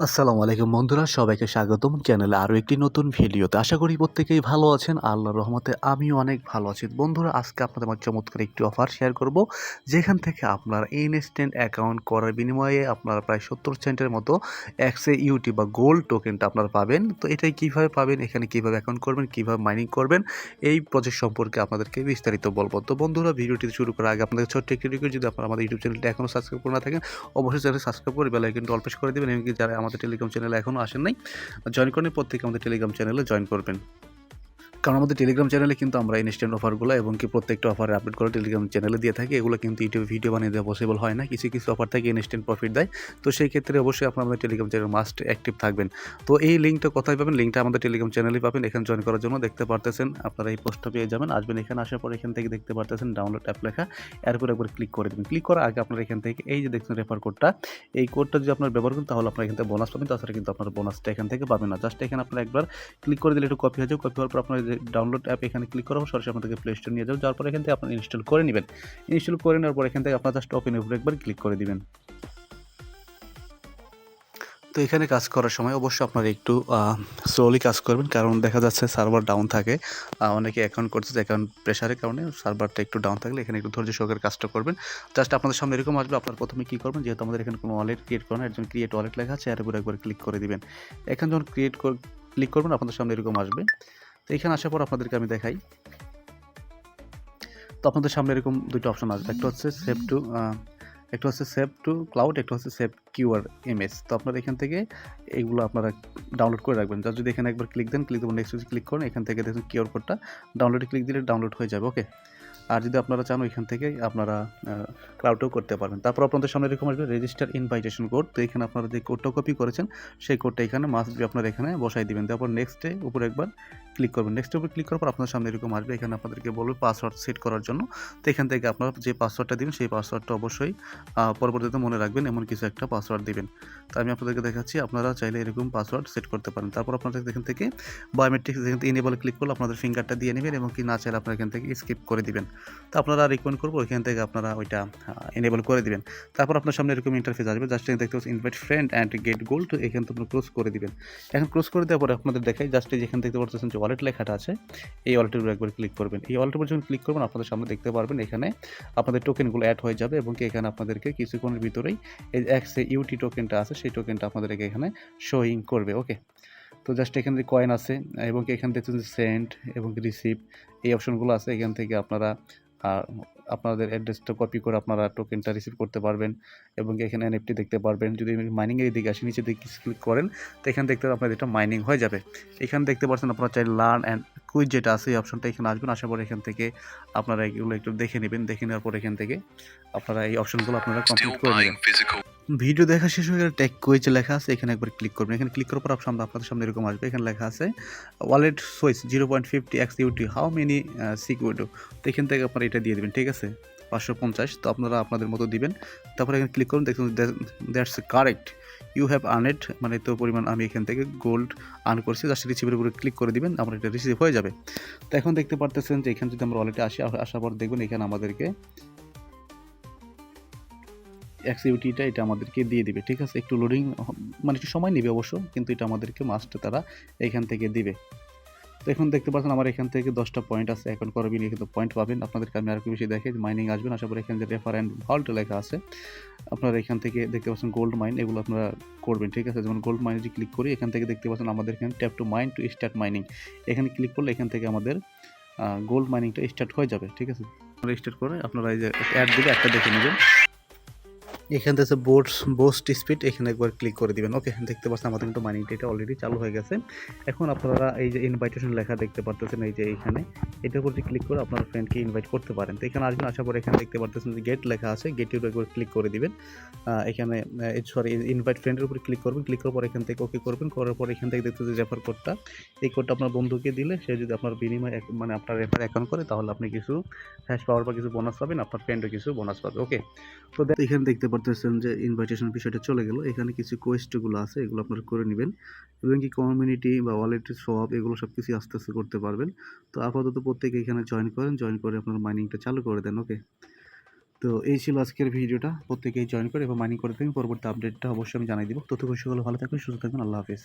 আসসালামু আলাইকুম বন্ধুরা, সবাইকে স্বাগতম চ্যানেলে আরও একটি নতুন ভিডিওতে। আশা করি প্রত্যেকেই ভালো আছেন। আল্লাহর রহমতে আমিও অনেক ভালো আছি। বন্ধুরা, আজকে আপনাদের মাঝে চমৎকার একটি অফার শেয়ার করব, যেখান থেকে আপনার ইনস্ট্যান্ট অ্যাকাউন্ট করার বিনিময়ে আপনারা প্রায় 70 সেন্টের মতো XAUT বা গোল্ড টোকেনটা আপনারা পাবেন। তো এটাই কীভাবে পাবেন, এখানে কীভাবে অ্যাকাউন্ট করবেন, কীভাবে মাইনিং করবেন, এই প্রজেক্ট সম্পর্কে আপনাদেরকে বিস্তারিত বলবো। তো বন্ধুরা, ভিডিওটি শুরু করার আগে আপনাদের ছোট্ট একটি রিকোয়েস্ট, যদি আপনারা আমাদের ইউটিউব চ্যানেলটি এখনও সাবস্ক্রাইব করে না থাকেন, অবশ্যই চ্যানেল সাবস্ক্রাইব করে বেল আইকনটি অল প্রেস করে দেবেন। এমনকি যারা আমাদের টেলিগ্রাম চ্যানেলে এখনও আসেন নাই, জয়েন করেন, প্রত্যেকে আমাদের টেলিগ্রাম চ্যানেলে জয়েন করবেন। কারণ আমাদের টেলিগ্রাম চ্যানেলে কিন্তু আমরা ইনস্ট্যান্ট অফারগুলো এবং কি প্রত্যেকটা অফারে আপডেট করে টেলিগ্রাম চ্যানেলে দিয়ে থাকি। এগুলো কিন্তু ইউটিউবে ভিডিও বানিয়ে দেওয়া পসিবল হয় না। কিছু কিছু অফার থেকে ইনস্ট্যান্ট প্রফিট দেয়। তো সেই ক্ষেত্রে অবশ্যই আপনারা আমাদের টেলিগ্রাম চ্যানেল মাস্ট অ্যাক্টিভ থাকবেন। তো এই লিঙ্কটা কোথায় পাবেন? লিঙ্কটা আমাদের টেলিগ্রাম চ্যানেলেই পাবেন। এখানে জয়েন করার জন্য দেখতে পারতেছেন, আপনারা এই পোস্টটা পেয়ে যাবেন। আসবেন, এখানে আসার পর এখান থেকে দেখতে পারতেছেন ডাউনলোড অ্যাপ লেখা। এর উপর একবার ক্লিক করে দেবেন। ক্লিক করার আগে আপনারা এখান থেকে এই যে দেখছেন রেফার কোডটা, এই কোডটা যদি আপনারা ব্যবহার করেন তাহলে আপনারা এখান থেকে বোনাস পাবেন। তাছাড়া কিন্তু আপনারা বোনাসটা এখান থেকে পাবেন না। জাস্ট এখানে আপনারা একবার ক্লিক করে দিলে একটু কপি হয়ে যাবে। কপি হওয়ার পর আপনার যে ডাউনলোড অ্যাপ, এখানে ক্লিক করার পর সরাসরি আপনাদেরকে প্লে স্টোর নিয়ে যাবেন। যাওয়ার পর এখান থেকে আপনারা ইনস্টল করে নেবেন। ইনস্টল করে নেওয়ার পর এখান থেকে আপনারা জাস্ট ওপেনের উপরে একবার ক্লিক করে দিবেন। তো এখানে কাজ করার সময় অবশ্যই আপনারা একটু স্লোলি কাজ করবেন, কারণ দেখা যাচ্ছে সার্ভার ডাউন থাকে। অনেকে অ্যাকাউন্ট করছে, অ্যাকাউন্ট প্রেশারের কারণে সার্ভারটা একটু ডাউন থাকলে এখানে একটু ধৈর্য সহকারে কাজটা করবেন। জাস্ট আপনাদের সামনে এরকম আসবে। আপনারা প্রথমে কী করবেন, যেহেতু আমাদের এখানে কোনো ওয়ালেট ক্রিয়েট করা না, একজন ক্রিয়েট ওয়ালেট লেখা আছে, এর উপরে একবার ক্লিক করে দিবেন। এখানে যখন ক্লিক করবেন আপনাদের সামনে এরকম আসবে। তো এখানে আসার পর আপনাদেরকে আমি দেখাই। তো আপনাদের সামনে এরকম দুটো অপশন আসবে। একটা হচ্ছে সেভ টু ক্লাউড, একটা হচ্ছে সেভ কিউআর ইমেজ। তো আপনারা এখান থেকে এইগুলো আপনারা ডাউনলোড করে রাখবেন। যদি এখানে একবার ক্লিক দেন, ক্লিক দেবেন, নেক্সট ক্লিক করেন, এখান থেকে দেখুন কিউআর কোডটা ডাউনলোডে ক্লিক দিলে ডাউনলোড হয়ে যাবে। ওকে। আর যদি আপনারা চান ওইখান থেকে আপনারা ক্লাউডও করতে পারবেন। তারপর আপনাদের সামনে এরকম আসবে রেজিস্টার ইনভাইটেশন কোড। তো এখানে আপনারা যে কোডটা কপি করেছেন সেই কোডটা এখানে মাস্ট বি আপনারা এখানে বসাই দিবেন। তারপর নেক্সটে উপরে একবার ক্লিক করবেন। নেক্সটের উপর ক্লিক করার পর আপনার সামনে এরকম আসবে। এখানে আপনাদেরকে বলবে পাসওয়ার্ড সেট করার জন্য। তো এখান থেকে আপনারা যে পাসওয়ার্ডটা দিবেন সেই পাসওয়ার্ডটা অবশ্যই পরবর্তীতে মনে রাখবেন, এমন কিছু একটা পাসওয়ার্ড দিবেন। তো আমি আপনাদেরকে দেখাচ্ছি, আপনারা চাইলে এরকম পাসওয়ার্ড সেট করতে পারেন। তারপর আপনাদের এখান থেকে বায়োমেট্রিক্স, এখান থেকে ইনেবল ক্লিক করলে আপনাদের ফিঙ্গারটা দিয়ে নেবেন, এবং কি না চাইলে আপনারা এখান থেকে স্কিপ করে দিবেন। তো আপনারা রিকমেন্ড করবো এখান থেকে আপনারা ওইটা এনেবল করে দিবেন। তারপর আপনার সামনে এরকম ইন্টারফেস আসবে। জাস্ট দেখতে পাচ্ছেন invite friend and get gold. তো এখান থেকে ক্লোজ করে দিবেন। এখন ক্লোজ করে দেওয়ার পরে আপনাদের দেখাই, জাস্ট যেখানে দেখতে পাচ্ছেন যে ওয়ালেট লেখাটা আছে, এই ওয়ালেটের উপর একবার ক্লিক করবেন। এই ওয়ালেটের উপর যখন ক্লিক করবেন আপনাদের সামনে দেখতে পারবেন এখানে আপনাদের টোকেনগুলো অ্যাড হয়ে যাবে, এবং কি এখানে আপনাদেরকে কিছুক্ষণের ভিতরেই এই XAUT টোকেনটা আছে সেই টোকেনটা আপনাদেরকে এখানে শোয়িং করবে। ওকে। তো জাস্ট এখানে যে কয়েন আছে, এবং এখানে দেখছেন যে সেন্ড এবং রিসিভ, এই অপশনগুলো আছে। এখান থেকে আপনারা আপনাদের অ্যাড্রেসটা কপি করে আপনারা টোকেনটা রিসিভ করতে পারবেন, এবং এখানে এনএফটি দেখতে পারবেন। যদি মাইনিংয়ের দিকে আসি, নিচে দিকে ক্লিক করেন, তো এখান দেখতে আপনাদের এটা মাইনিং হয়ে যাবে। এখানে দেখতে পাচ্ছেন আপনারা চাই লার্ন অ্যান্ড কুইজ যেটা আছে, এই অপশনটা এখানে আসবেন। আসার পর এখান থেকে আপনারা এগুলো একটু দেখে নেবেন। দেখে নেওয়ার পর এখান থেকে আপনারা এই অপশনগুলো আপনারা কমপ্লিট করে নেবেন। ভিডিও দেখা শেষ হয়ে গেলে টেক কুইজ লেখা আছে, এখানে একবার ক্লিক করবেন। এখানে ক্লিক করার পর আপনাদের সামনে এরকম আসবে। এখানে লেখা আছে wallet switch 0.50 XUT how many security. তো এখান থেকে আপনারা এটা দিয়ে দেবেন, ঠিক আছে, 550। তো আপনারা আপনাদের মতো দিবেন। তারপরে এখানে ক্লিক করুন, দেখুন দ্যাটস কারেক্ট, ইউ হ্যাভ আর্নেড, মানে এত পরিমাণ আমি এখান থেকে গোল্ড আর্ন করছি। জাস্ট রিসিভের উপরে ক্লিক করে দিবেন, আপনার এটা রিসিভ হয়ে যাবে। তো এখন দেখতে পারতেছেন যে এখানে যদি আমরা ওয়ালেটে আসার পর দেখবেন এখানে আমাদেরকে XUT-টা এটা আমাদেরকে দিয়ে দিবে, ঠিক আছে। একটু লোডিং মানে একটু সময় নেবে অবশ্য, কিন্তু এটা আমাদেরকে মাস্ট তারা এখান থেকে দিবে। তো এখন দেখতে পাচ্ছেন আমার এখান থেকে 10টা পয়েন্ট আছে। এখন করবেন কিন্তু পয়েন্ট পাবেন। আপনাদেরকে আমি আরেকটু বেশি দেখাই, মাইনিং আসবেন। আসার পর এখানে যে রেফার অ্যান্ড ভল্ট লেখা আছে, আপনারা এখান থেকে দেখতে পাচ্ছেন গোল্ড মাইন, এগুলো আপনারা করবেন, ঠিক আছে। যেমন গোল্ড মাইনে যদি ক্লিক করি, এখান থেকে দেখতে পাচ্ছেন আমাদের এখানে tap two mine to start mining, এখানে ক্লিক করলে এখান থেকে আমাদের গোল্ড মাইনিংটা স্টার্ট হয়ে যাবে, ঠিক আছে। স্টার্ট করে আপনারা এই যে অ্যাড দিলে একটা দেখে নেবেন। এখান থেকে বোস্ট স্পিড, এখানে একবার ক্লিক করে দিবেন। ওকে, দেখতে পাচ্ছেন আমাদের কিন্তু মাইনিংটা এটা অলরেডি চালু হয়ে গেছে। এখন আপনারা এই যে ইনভাইটেশন লেখা দেখতে পারতেছেন, এই যে এইখানে এটার উপর ক্লিক করে আপনার ফ্রেন্ডকে ইনভাইট করতে পারেন। তো এখানে আসবেন, আসার পর এখানে দেখতে পারতেছেন যে গেট লেখা আছে, গেটের উপর একবার ক্লিক করে দিবেন। এখানে ইনভাইট ফ্রেন্ডের উপর ক্লিক করবেন। ক্লিক করার পর এখান থেকে ওকে করবেন। করার পর এখান থেকে দেখতে যে রেফার কোডটা, এই কোডটা আপনার বন্ধুকে দিলে সে যদি আপনার বিনিময় মানে আপনার রেফার অ্যাকাউন্ট করে, তাহলে আপনি কিছু হ্যাশ পাওয়ার বা কিছু বোনাস পাবেন, আপনার ফ্রেন্ডও কিছু বোনাস পাবে। ওকে। তো এখানে দেখতে পারতেছেন যে ইনভাইটেশন বিষয়টা চলে গেল। এখানে কিছু কোয়েস্টগুলো আছে, এগুলো আপনারা করে নেবেন, এবং কি কমিউনিটি বা ওয়ালেট সোয়াপ এগুলো সব কিছু আস্তে আস্তে করতে পারবেন। তো আপাতত প্রত্যেকে এখানে জয়েন করেন, জয়েন করে আপনার মাইনিংটা চালু করে দেন। ওকে। তো তো এই ছিল আজকের ভিডিওটা। প্রত্যেকেই জয়েন করে এবং মাইনিং করে থাকবেন। পরবর্তী আপডেটটা অবশ্যই আমি জানাই দিব। তথ্য খুশি হলে ভালো থাকবেন, সুস্থ থাকবেন। আল্লাহ হাফেজ।